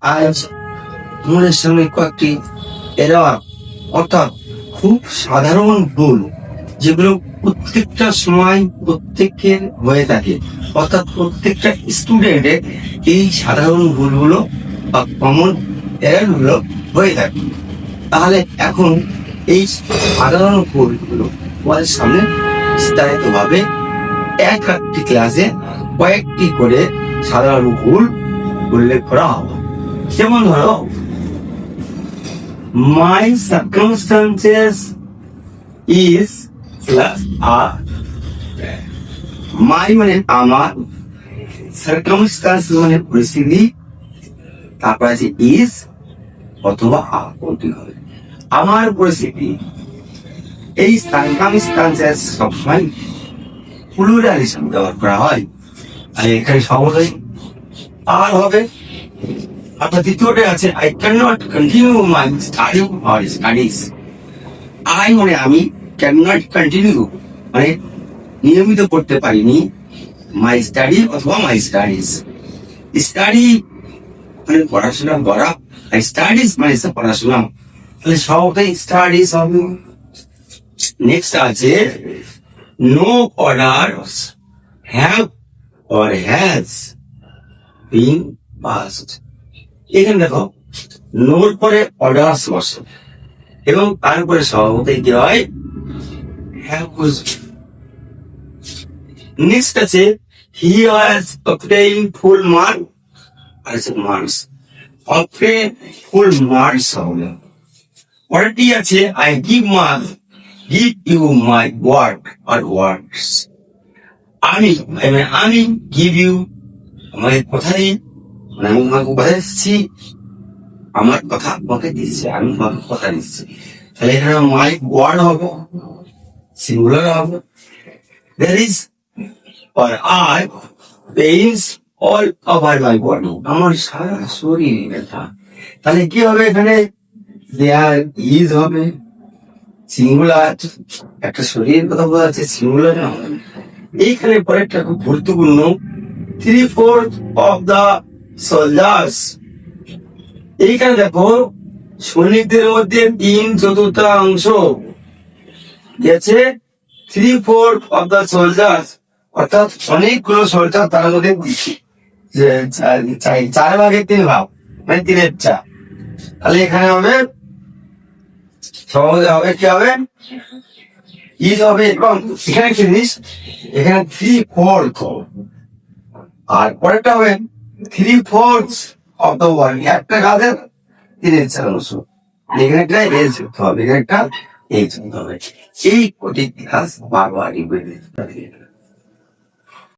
আজ তোমাদের সামনে কয়েকটি এরা অর্থাৎ খুব সাধারণ ভুল যেগুলো প্রত্যেকটা সময় প্রত্যেকের হয়ে থাকে, অর্থাৎ প্রত্যেকটা স্টুডেন্টের এই সাধারণ ভুলগুলো বা কমন এররগুলো হয়ে থাকে। তাহলে এখন এই সাধারণ ভুলগুলো তোমাদের সামনে বিস্তারিত ভাবে একটি ক্লাসে কয়েকটি করে সাধারণ ভুল উল্লেখ করা হবে। যেমন ধরো, my circumstances is plus are. my মানে আমার, circumstances মানে পরিস্থিতি, তারপর আছে is অথবা are কোনটি হবে। আমার পরিস্থিতি, এই circumstances সবসময় প্লুরাল হিসাবে ব্যবহার করা হয়, আর এখানে সহজেই আর হবে। আপনার দ্বিতীয়টা আছে I can not continue my study or studies. I মানে আমি, ক্যান নট কন্টিনিউ মানে নিয়মিত করতে পারিনি, মাই স্টাডি অথবা মাই স্টাডিজ। স্টাডি মানে পড়াশোনা করা, আর স্টাডিজ মানে পড়াশোনা, তাহলে সবটাই স্টাডিজ হবে। নেক্সট আছে no orders have or has been passed. এখানে দেখো নোর পরে অর্ডারস বসে এবং তারপরে স্বভাবতই কি হয়, হ্যাভ বসবে। নেক্সট আছে he has obtain full mark, আর আছে মার্কস, অবটেইন ফুল মার্কস হবে। পরেরটি আছে I give you my word আর ওয়ার্ডস। আমি গিভ ইউ আমাকে কথা দিই, মানে আমি তোমাকে কথা দিচ্ছি, আমার কথা তোমাকে দিচ্ছি, আমি তোমাকে কথা দিচ্ছি। তাহলে এখানে মাই ওয়ার্ড হবে, সিঙ্গুলার হবে। There is or I pains all over my body, আমার সারা শরীর ব্যথা। তাহলে কি হবে এখানে, দেয়ার ইজ হবে সিঙ্গুলার, একটা শরীরের কথা বলা আছে সিঙ্গুলার। এইখানে পরেরটা খুব গুরুত্বপূর্ণ, 3/4 of the soldiers। এইখানে দেখো সৈনিকদের মধ্যে 3/4 গেছে 3/4 of the soldiers, অর্থাৎ অনেকগুলো সোলজার তার মধ্যে 4/3 মানে 3/4। তাহলে এখানে হবে সহজে হবে কি হবে, ইজ হবে। এবং এখানে কি জিনিস, এখানে 3/4, আর পরেরটা হবে 3/4 of the world, একটা গাছের 3/4। এখানে একটা এজ যুক্ত হবে, এখানে একটা এই যুক্ত হবে। এই কোটি ক্লাস বারবার